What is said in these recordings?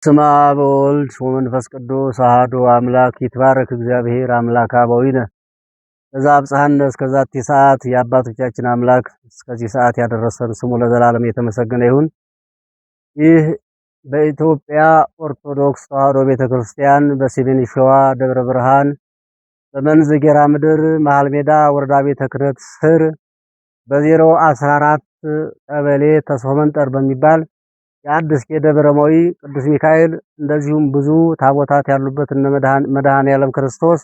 ስማ በወልድ ወመንፈስ ቅዱስ አሐዱ አምላክ ይትባረክ እግዚአብሔር አምላከ አበዊነ ዘአብጽሐነ እስከዛቲ ሰዓት። የአባቶቻችን አምላክ እስከዚህ ሰዓት ያደረሰን ስሙ ለዘላለም የተመሰገነ ይሁን። ይህ በኢትዮጵያ ኦርቶዶክስ ተዋሕዶ ቤተክርስቲያን በሰሜን ሸዋ ደብረ ብርሃን በመንዝ ጌራ ምድር መሃል ሜዳ ወረዳ ቤተ ክህነት ስር በ014 ቀበሌ ተስፎ መንጠር በሚባል የአዲስ ደብረማዊ ቅዱስ ሚካኤል እንደዚሁም ብዙ ታቦታት ያሉበት እነ መድኃኔዓለም ክርስቶስ፣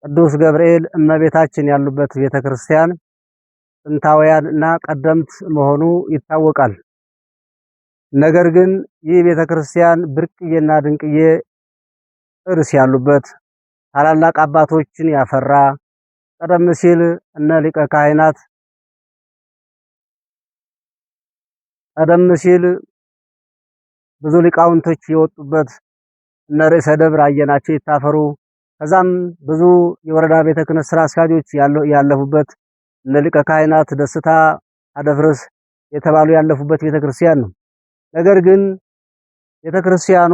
ቅዱስ ገብርኤል፣ እመቤታችን ያሉበት ቤተክርስቲያን ጥንታውያን እና ቀደምት መሆኑ ይታወቃል። ነገር ግን ይህ ቤተክርስቲያን ብርቅዬና ድንቅዬ ቅርስ ያሉበት ታላላቅ አባቶችን ያፈራ ቀደም ሲል እነ ሊቀ ካህናት ቀደም ሲል ብዙ ሊቃውንቶች የወጡበት እነ ርዕሰ ደብር አየናቸው ይታፈሩ፣ ከዛም ብዙ የወረዳ ቤተ ክህነት ስራ አስኪያጆች ያለፉበት እነ ሊቀ ካህናት ደስታ አደፍርስ የተባሉ ያለፉበት ቤተክርስቲያን ነው። ነገር ግን ቤተክርስቲያኑ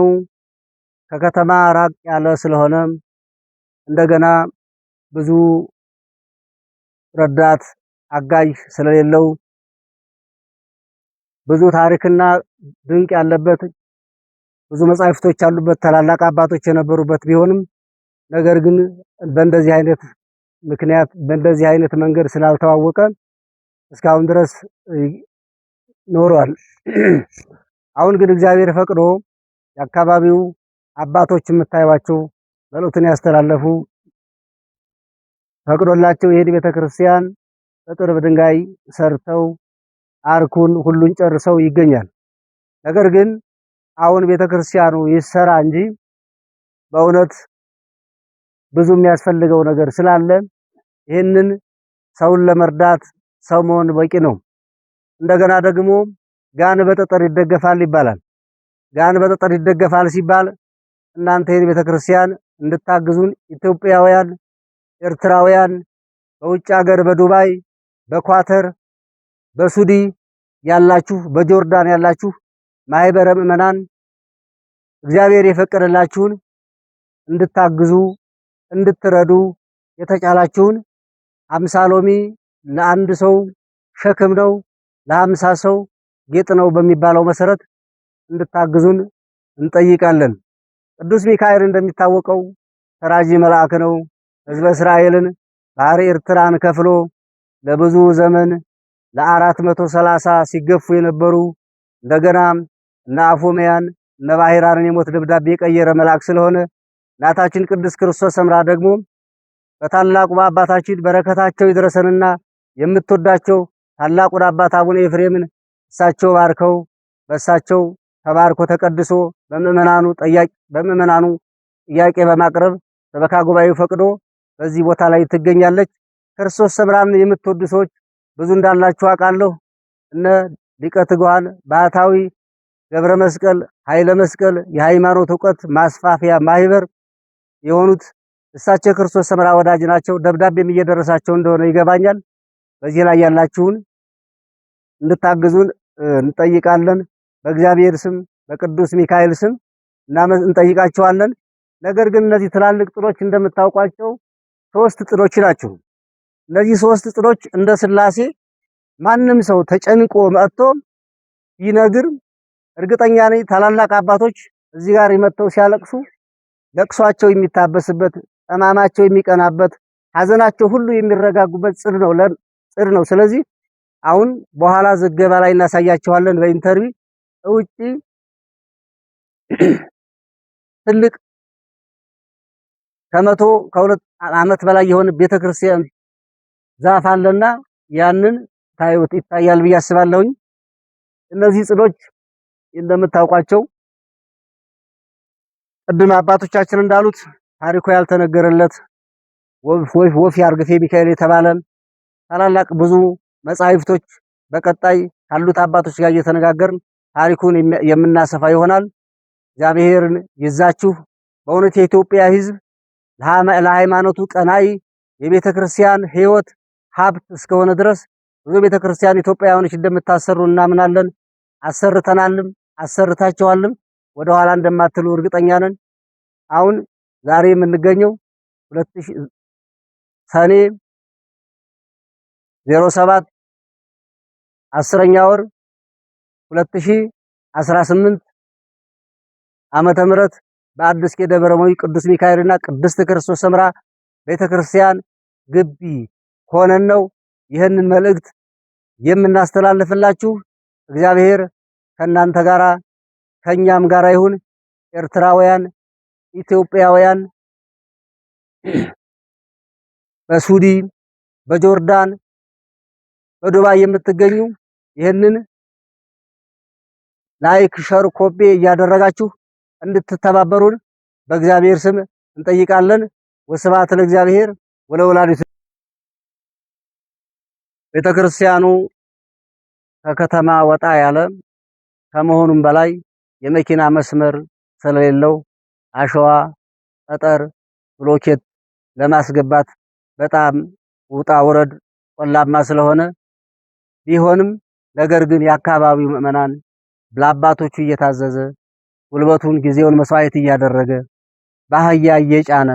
ከከተማ ራቅ ያለ ስለሆነ እንደገና ብዙ ረዳት አጋዥ ስለሌለው ብዙ ታሪክና ድንቅ ያለበት ብዙ መጻሕፍቶች ያሉበት ታላላቅ አባቶች የነበሩበት ቢሆንም ነገር ግን በእንደዚህ አይነት ምክንያት በእንደዚህ አይነት መንገድ ስላልተዋወቀ እስካሁን ድረስ ኖሯል። አሁን ግን እግዚአብሔር ፈቅዶ የአካባቢው አባቶች የምታዩዋቸው ጸሎትን ያስተላለፉ ፈቅዶላቸው ይሄን ቤተክርስቲያን በጥርብ ድንጋይ ሰርተው አርኩን ሁሉን ጨርሰው ይገኛል። ነገር ግን አሁን ቤተክርስቲያኑ ይሰራ እንጂ በእውነት ብዙ የሚያስፈልገው ነገር ስላለ ይህንን ሰውን ለመርዳት ሰው መሆን በቂ ነው። እንደገና ደግሞ ጋን በጠጠር ይደገፋል ይባላል። ጋን በጠጠር ይደገፋል ሲባል እናንተ ይህን ቤተክርስቲያን እንድታግዙን ኢትዮጵያውያን፣ ኤርትራውያን፣ በውጭ ሀገር በዱባይ፣ በኳተር፣ በሱዲ ያላችሁ፣ በጆርዳን ያላችሁ ማህበረ ምእመናን እግዚአብሔር የፈቀደላችሁን እንድታግዙ እንድትረዱ የተቻላችሁን 50 ሎሚ ለአንድ ሰው ሸክም ነው፣ ለ50 ሰው ጌጥ ነው በሚባለው መሰረት እንድታግዙን እንጠይቃለን። ቅዱስ ሚካኤል እንደሚታወቀው ተራጂ መልአክ ነው። ሕዝበ እስራኤልን ባህረ ኤርትራን ከፍሎ ለብዙ ዘመን ለ430 ሲገፉ የነበሩ እንደገና እነ አፎምያን እነ ባሕራንን የሞት ደብዳቤ የቀየረ መልአክ ስለሆነ እናታችን ቅድስት ክርስቶስ ሰምራ ደግሞ በታላቁ አባታችን በረከታቸው ይድረሰንና የምትወዳቸው ታላቁን አባት አቡነ ኤፍሬምን እሳቸው ባርከው በእሳቸው ተባርኮ ተቀድሶ በምእመናኑ ጥያቄ በማቅረብ ሰበካ ጉባኤው ፈቅዶ በዚህ ቦታ ላይ ትገኛለች። ክርስቶስ ሰምራን የምትወዱ ሰዎች ብዙ እንዳላችሁ አውቃለሁ። እነ ሊቀ ትጉሃን ባህታዊ ገብረ መስቀል ኃይለ መስቀል የሃይማኖት ዕውቀት ማስፋፊያ ማህበር የሆኑት እሳቸው ክርስቶስ ሰምራ ወዳጅ ናቸው። ደብዳቤም እየደረሳቸው እንደሆነ ይገባኛል። በዚህ ላይ ያላችሁን እንድታግዙን እንጠይቃለን። በእግዚአብሔር ስም በቅዱስ ሚካኤል ስም እንጠይቃቸዋለን። ነገር ግን እነዚህ ትላልቅ ጥሎች እንደምታውቋቸው 3 ጥሎች ናቸው። እነዚህ 3 ጥሎች እንደ ስላሴ ማንም ሰው ተጨንቆ መጥቶ ይነግር እርግጠኛ ነኝ ታላላቅ አባቶች እዚህ ጋር ይመጣው ሲያለቅሱ ለቅሷቸው የሚታበስበት ጠማማቸው የሚቀናበት ሐዘናቸው ሁሉ የሚረጋጉበት ጽድ ነው። ስለዚህ አሁን በኋላ ዘገባ ላይ እናሳያቸዋለን። በኢንተርቪው ውጪ ትልቅ ከ2 ዓመት በላይ የሆነ ቤተክርስቲያን ዛፍ አለና ያንን ታዩት ይታያል ብዬ አስባለሁኝ። እነዚህ ጽዶች እንደምታውቋቸው ቅድም አባቶቻችን እንዳሉት ታሪኩ ያልተነገረለት ወፍ ያርግፌ ሚካኤል የተባለ ታላላቅ ብዙ መጻሕፍቶች በቀጣይ ካሉት አባቶች ጋር እየተነጋገርን ታሪኩን የምናሰፋ ይሆናል። እግዚአብሔርን ይዛችሁ በእውነት የኢትዮጵያ ሕዝብ ለሃይማኖቱ ቀናይ የቤተክርስቲያን ሕይወት ሀብት እስከሆነ ድረስ ብዙ ቤተክርስቲያን ኢትዮጵያውያኖች እንደምታሰሩ እናምናለን። አሰርተናልም አሰርታቸዋልም። ወደ ኋላ እንደማትሉ እርግጠኛ ነን። አሁን ዛሬ የምንገኘው ሰኔ 07 10ኛ ወር 2018 ዓመተ ምህረት በአዲስ ደብረ ሞይ ቅዱስ ሚካኤልና ቅድስት ክርስቶስ ሰምራ ቤተክርስቲያን ግቢ ሆነን ነው ይህንን መልእክት የምናስተላልፍላችሁ። እግዚአብሔር ከእናንተ ጋራ ከኛም ጋራ ይሁን። ኤርትራውያን፣ ኢትዮጵያውያን በሱዲ፣ በጆርዳን፣ በዱባይ የምትገኙ ይህንን ላይክ፣ ሸር፣ ኮፒ እያደረጋችሁ እንድትተባበሩን በእግዚአብሔር ስም እንጠይቃለን። ወስብሐት ለእግዚአብሔር ወለወላዲቱ። ቤተክርስቲያኑ ከከተማ ወጣ ያለ ከመሆኑም በላይ የመኪና መስመር ስለሌለው አሸዋ፣ ጠጠር፣ ብሎኬት ለማስገባት በጣም ውጣ ውረድ ቆላማ ስለሆነ ቢሆንም ነገር ግን የአካባቢው ምዕመናን ለአባቶቹ እየታዘዘ ጉልበቱን ጊዜውን መስዋዕት እያደረገ በአህያ እየጫነ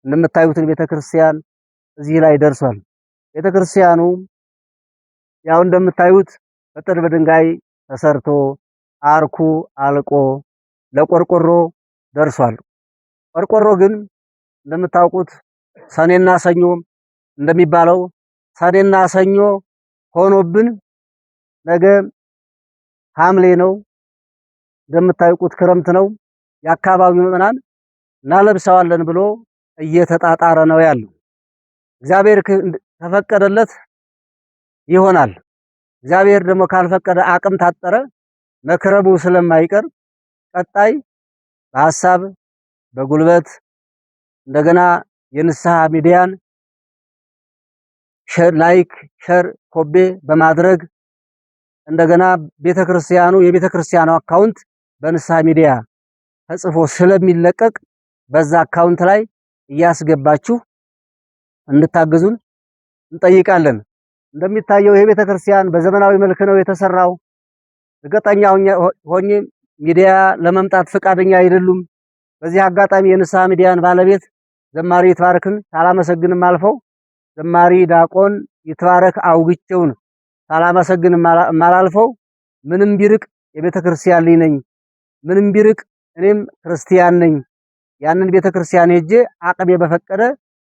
እንደምታዩትን ቤተክርስቲያን እዚህ ላይ ደርሷል። ቤተክርስቲያኑ ያው እንደምታዩት በጥርብ ድንጋይ ተሰርቶ አርኩ አልቆ ለቆርቆሮ ደርሷል። ቆርቆሮ ግን እንደምታውቁት ሰኔና ሰኞ እንደሚባለው ሰኔና ሰኞ ሆኖብን ነገ ሐምሌ ነው። እንደምታውቁት ክረምት ነው። የአካባቢው ምዕመናን እናለብሰዋለን ብሎ እየተጣጣረ ነው ያለው። እግዚአብሔር ከፈቀደለት ይሆናል። እግዚአብሔር ደግሞ ካልፈቀደ አቅም ታጠረ መክረቡ ስለማይቀር ቀጣይ በሐሳብ በጉልበት እንደገና የንስሐ ሚዲያን ላይክ ሸር ኮቤ በማድረግ እንደገና የቤተክርስቲያኑ አካውንት በንስሐ ሚዲያ ተጽፎ ስለሚለቀቅ በዛ አካውንት ላይ እያስገባችሁ እንድታግዙን እንጠይቃለን። እንደሚታየው ይሄ ቤተክርስቲያን በዘመናዊ መልክ ነው የተሰራው። እርግጠኛ ሆኜ ሚዲያ ለመምጣት ፈቃደኛ አይደሉም። በዚህ አጋጣሚ የንስሐ ሚዲያን ባለቤት ዘማሪ ይትባረክን ሳላመሰግንም አልፈው ዘማሪ ዲያቆን ይትባረክ አውግቼውን ሳላመሰግንም አላልፈው ምንም ቢርቅ የቤተክርስቲያን ልጅ ነኝ፣ ምንም ቢርቅ እኔም ክርስቲያን ነኝ። ያንን ቤተክርስቲያን ሄጄ አቅሜ በፈቀደ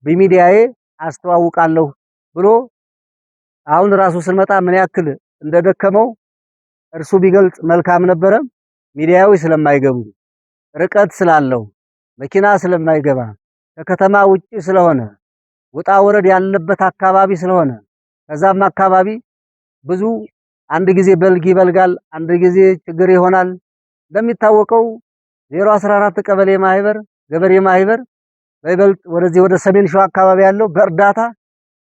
በሚዲያዬ አስተዋውቃለሁ ብሎ አሁን ራሱ ስንመጣ ምን ያክል እንደደከመው እርሱ ቢገልጽ መልካም ነበረ። ሚዲያዊ ስለማይገቡ ርቀት ስላለው መኪና ስለማይገባ ከከተማ ውጪ ስለሆነ ውጣ ወረድ ያለበት አካባቢ ስለሆነ ከዛም አካባቢ ብዙ አንድ ጊዜ በልግ ይበልጋል፣ አንድ ጊዜ ችግር ይሆናል። እንደሚታወቀው 014 ቀበሌ ማህበር ገበሬ ማህበር በይበልጥ ወደዚህ ወደ ሰሜን ሸዋ አካባቢ ያለው በእርዳታ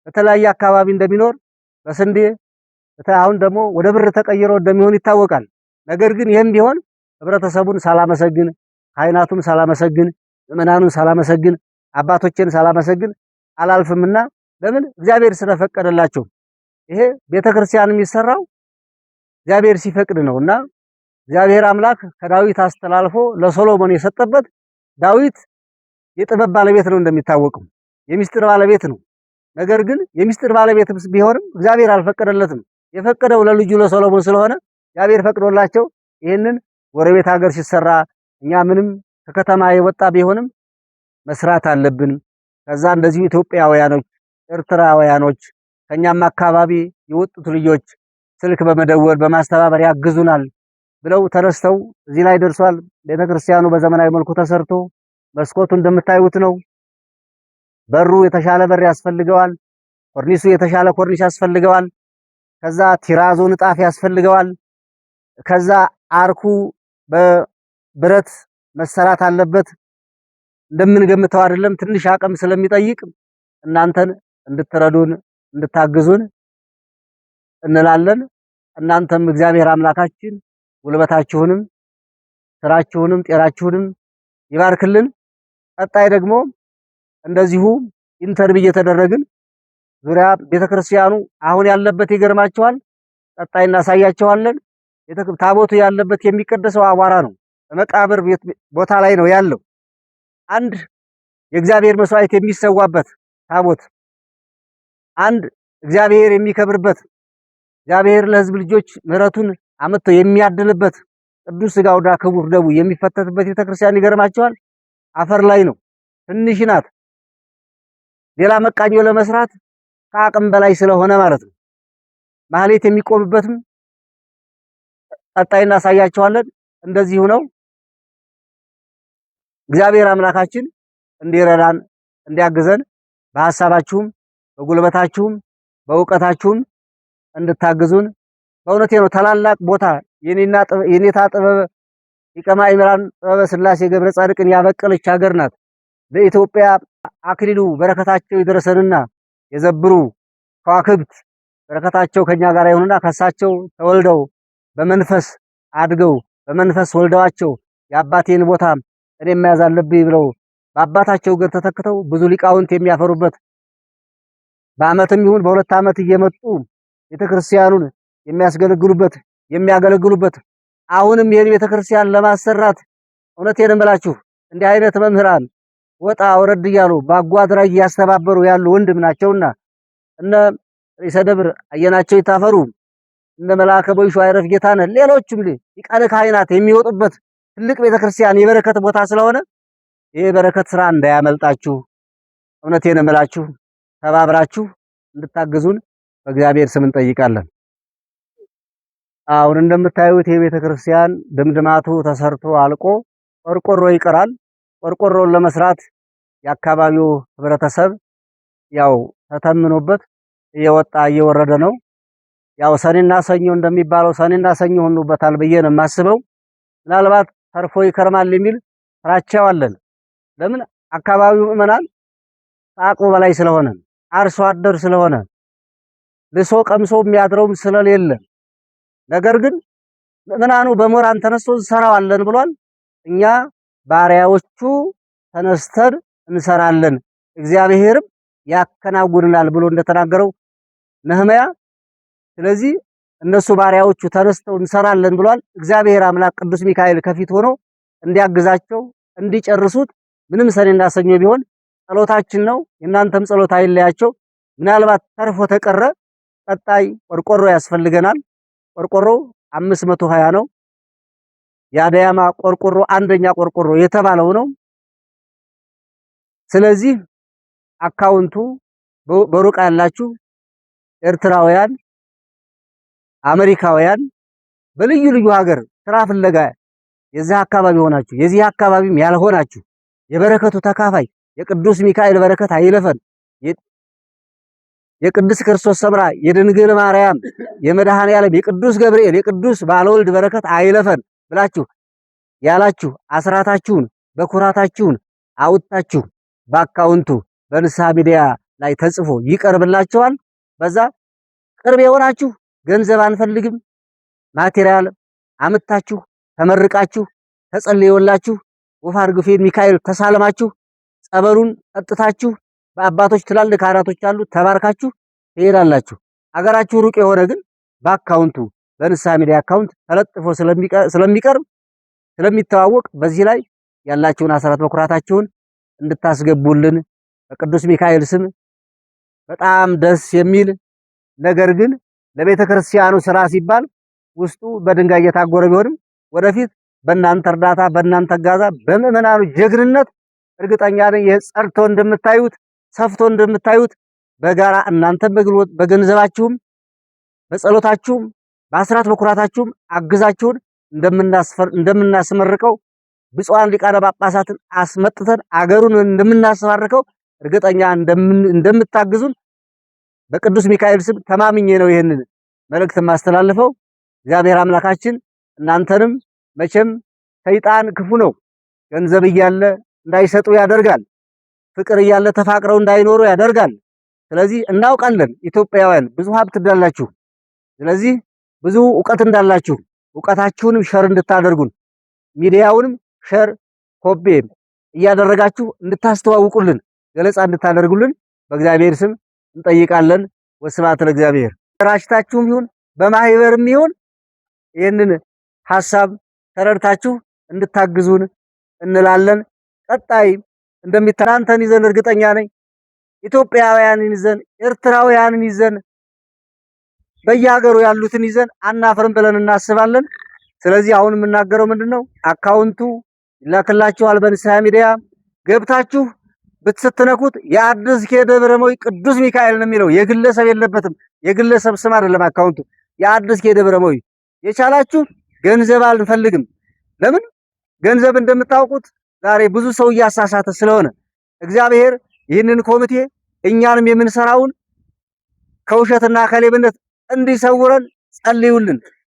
በተለያየ አካባቢ እንደሚኖር በስንዴ አሁን ደግሞ ወደ ብር ተቀይሮ እንደሚሆን ይታወቃል። ነገር ግን ይህም ቢሆን ህብረተሰቡን ሳላመሰግን፣ ካህናቱን ሳላመሰግን፣ ምዕመናኑን ሳላመሰግን፣ አባቶችን ሳላመሰግን አላልፍምና ለምን እግዚአብሔር ስለፈቀደላቸው። ይሄ ቤተክርስቲያን የሚሰራው እግዚአብሔር ሲፈቅድ ነውና እግዚአብሔር አምላክ ከዳዊት አስተላልፎ ለሶሎሞን የሰጠበት ዳዊት የጥበብ ባለቤት ነው፣ እንደሚታወቀው የሚስጥር ባለቤት ነው። ነገር ግን የሚስጥር ባለቤት ቢሆንም እግዚአብሔር አልፈቀደለትም። የፈቀደው ለልጁ ለሶሎሞን ስለሆነ እግዚአብሔር ፈቅዶላቸው ይህንን ጎረቤት ሀገር ሲሰራ እኛ ምንም ከከተማ የወጣ ቢሆንም መስራት አለብን። ከዛ እንደዚሁ ኢትዮጵያውያኖች፣ ኤርትራውያኖች ከኛም አካባቢ የወጡት ልጆች ስልክ በመደወል በማስተባበር ያግዙናል ብለው ተነስተው እዚህ ላይ ደርሷል። ቤተክርስቲያኑ በዘመናዊ መልኩ ተሰርቶ መስኮቱ እንደምታዩት ነው። በሩ የተሻለ በር ያስፈልገዋል። ኮርኒሱ የተሻለ ኮርኒስ ያስፈልገዋል። ከዛ ቲራዞ ንጣፍ ያስፈልገዋል። ከዛ አርኩ በብረት መሰራት አለበት። እንደምንገምተው አይደለም፣ ትንሽ አቅም ስለሚጠይቅ እናንተን እንድትረዱን እንድታግዙን እንላለን። እናንተም እግዚአብሔር አምላካችን ጉልበታችሁንም ስራችሁንም ጤናችሁንም ይባርክልን። ቀጣይ ደግሞ እንደዚሁ ኢንተርቪው እየተደረግን ዙሪያ ቤተክርስቲያኑ አሁን ያለበት ይገርማችኋል። ቀጣይ እናሳያችኋለን። ታቦቱ ያለበት የሚቀደሰው አቧራ ነው። መቃብር ቦታ ላይ ነው ያለው። አንድ የእግዚአብሔር መስዋዕት የሚሰዋበት ታቦት፣ አንድ እግዚአብሔር የሚከብርበት፣ እግዚአብሔር ለሕዝብ ልጆች ምሕረቱን አመጥቶ የሚያድልበት ቅዱስ ሥጋውና ክቡር ደሙ የሚፈተትበት ቤተክርስቲያን ይገርማቸዋል። አፈር ላይ ነው፣ ትንሽ ናት። ሌላ መቃኞ ለመስራት ከአቅም በላይ ስለሆነ ማለት ነው። ማህሌት የሚቆምበትም ቀጣይ እናሳያቸዋለን። እንደዚሁ ነው። እግዚአብሔር አምላካችን እንዲረዳን እንዲያግዘን በሐሳባችሁም በጉልበታችሁም በእውቀታችሁም እንድታግዙን በእውነቴ ነው። ታላላቅ ቦታ የኔታ ጥበበ ሊቀ ማእምራን ጥበበ ሥላሴ ገብረ ጻድቅን ያበቀለች ሀገር ናት። ለኢትዮጵያ አክሊሉ በረከታቸው ይድረሰንና የዘብሩ ከዋክብት በረከታቸው ከኛ ጋር ይሁንና ከሳቸው ተወልደው በመንፈስ አድገው በመንፈስ ወልደዋቸው የአባቴን ቦታ እኔ መያዝ አለብኝ ብለው በአባታቸው እግር ተተክተው ብዙ ሊቃውንት የሚያፈሩበት በዓመትም ይሁን በሁለት ዓመት እየመጡ ቤተክርስቲያኑን የሚያገለግሉበት አሁንም ይሄን ቤተክርስቲያን ለማሰራት እውነቴን እምላችሁ እንዲህ አይነት መምህራን ወጣ ወረድ እያሉ በአጓድራ እያስተባበሩ ያሉ ወንድም ናቸውና እነ ርዕሰ ደብር አየናቸው ይታፈሩ፣ እነ መልአከ ቦይሾ አይረፍ ጌታነህ፣ ሌሎችም ሊቃነ ካህናት የሚወጡበት ትልቅ ቤተክርስቲያን የበረከት ቦታ ስለሆነ ይሄ በረከት ስራ እንዳያመልጣችሁ እውነቴን እምላችሁ ተባብራችሁ እንድታግዙን በእግዚአብሔር ስም እንጠይቃለን። አሁን እንደምታዩት የቤተክርስቲያን ድምድማቱ ተሰርቶ አልቆ ቆርቆሮ ይቀራል። ቆርቆሮን ለመስራት የአካባቢው ህብረተሰብ ያው ተተምኖበት እየወጣ እየወረደ ነው። ያው ሰኔና ሰኞ እንደሚባለው ሰኔና ሰኞ ሆኖበታል ብዬ ነው የማስበው። ምናልባት ተርፎ ይከርማል የሚል ፍራቻው አለን። ለምን አካባቢው ምዕመናን ከአቅሙ በላይ ስለሆነ አርሶ አደር ስለሆነ ልሶ ቀምሶ የሚያድረውም ስለሌለ፣ ነገር ግን ምዕመናኑ በሞራን ተነስቶ እንሰራዋለን ብሏል። እኛ ባሪያዎቹ ተነስተን እንሰራለን እግዚአብሔርም ያከናውንናል ብሎ እንደተናገረው ነህምያ። ስለዚህ እነሱ ባሪያዎቹ ተነስተው እንሰራለን ብሏል። እግዚአብሔር አምላክ ቅዱስ ሚካኤል ከፊት ሆኖ እንዲያግዛቸው እንዲጨርሱት ምንም ሰኔና ሰኞ ቢሆን ጸሎታችን ነው። የእናንተም ጸሎት አይለያቸው። ምናልባት ተርፎ ተቀረ ቀጣይ ቆርቆሮ ያስፈልገናል። ቆርቆሮ 520 ነው። የአዳያማ ቆርቆሮ አንደኛ ቆርቆሮ የተባለው ነው። ስለዚህ አካውንቱ በሩቅ ያላችሁ ኤርትራውያን፣ አሜሪካውያን በልዩ ልዩ ሀገር ስራ ፍለጋ የዚህ አካባቢ ሆናችሁ የዚህ አካባቢም ያልሆናችሁ የበረከቱ ተካፋይ የቅዱስ ሚካኤል በረከት አይለፈን፣ የቅዱስ ክርስቶስ ሰምራ የድንግል ማርያም የመድኃኔ ዓለም የቅዱስ ገብርኤል የቅዱስ ባለወልድ በረከት አይለፈን ብላችሁ ያላችሁ አስራታችሁን በኩራታችሁን አውጣችሁ በአካውንቱ በንስሐ ሚዲያ ላይ ተጽፎ ይቀርብላችኋል። በዛ ቅርብ የሆናችሁ ገንዘብ አንፈልግም ማቴሪያል አምጣችሁ ተመርቃችሁ ተጸልዮላችሁ ወፍ አርግፌን ሚካኤል ተሳለማችሁ ጸበሉን ጠጥታችሁ በአባቶች ትላልቅ ካህናቶች አሉ ተባርካችሁ ትሄዳላችሁ። አገራችሁ ሩቅ የሆነ ግን በአካውንቱ በንስሐ ሚዲያ አካውንት ተለጥፎ ስለሚቀርብ ስለሚተዋወቅ በዚህ ላይ ያላችሁን አስራት በኩራታችሁን እንድታስገቡልን በቅዱስ ሚካኤል ስም በጣም ደስ የሚል ነገር ግን ለቤተ ክርስቲያኑ ስራ ሲባል ውስጡ በድንጋይ የታጎረ ቢሆንም ወደፊት በእናንተ እርዳታ በእናንተ ጋዛ በምዕመናኑ ጀግንነት እርግጠኛ ነኝ የጸርቶ እንደምታዩት ሰፍቶ እንደምታዩት በጋራ እናንተ በገንዘባችሁም በጸሎታችሁም በአስራት በኩራታችሁም አግዛችሁን እንደምናስመርቀው ብፁዓን ሊቃነ ጳጳሳትን አስመጥተን አገሩን እንደምናስባርከው እርግጠኛ እንደምታግዙን በቅዱስ ሚካኤል ስም ተማምኜ ነው ይሄንን መልእክት ማስተላልፈው። እግዚአብሔር አምላካችን እናንተንም መቼም ሰይጣን ክፉ ነው። ገንዘብ እያለ እንዳይሰጡ ያደርጋል። ፍቅር እያለ ተፋቅረው እንዳይኖሩ ያደርጋል። ስለዚህ እናውቃለን ኢትዮጵያውያን ብዙ ሀብት እንዳላችሁ፣ ስለዚህ ብዙ ዕውቀት እንዳላችሁ ዕውቀታችሁንም ሸር እንድታደርጉን ሚዲያውንም ሸር ኮፒ እያደረጋችሁ እንድታስተዋውቁልን ገለጻ እንድታደርጉልን በእግዚአብሔር ስም እንጠይቃለን። ወስብሐት ለእግዚአብሔር። ራሽታችሁም ይሁን በማህበርም ይሁን ይህንን ሐሳብ ተረድታችሁ እንድታግዙን እንላለን። ቀጣይ እንደሚተናንተን ይዘን እርግጠኛ ነኝ ኢትዮጵያውያንን ይዘን ኤርትራውያንን ይዘን በየሀገሩ ያሉትን ይዘን አናፍርም ብለን እናስባለን። ስለዚህ አሁን የምናገረው ምንድነው አካውንቱ ይላክላችኋል በንስሐ ሚዲያ ገብታችሁ ብትስትነኩት የአዲስ ኪዳነ ቅዱስ ሚካኤል ነው የሚለው የግለሰብ የለበትም። የግለሰብ ስም አይደለም አካውንቱ የአዲስ ኪዳነ የቻላችሁ ገንዘብ አንፈልግም። ለምን ገንዘብ እንደምታውቁት ዛሬ ብዙ ሰው እያሳሳተ ስለሆነ እግዚአብሔር ይህንን ኮሚቴ እኛንም የምንሰራውን ከውሸትና ከሌብነት እንዲሰውረን ጸልዩልን።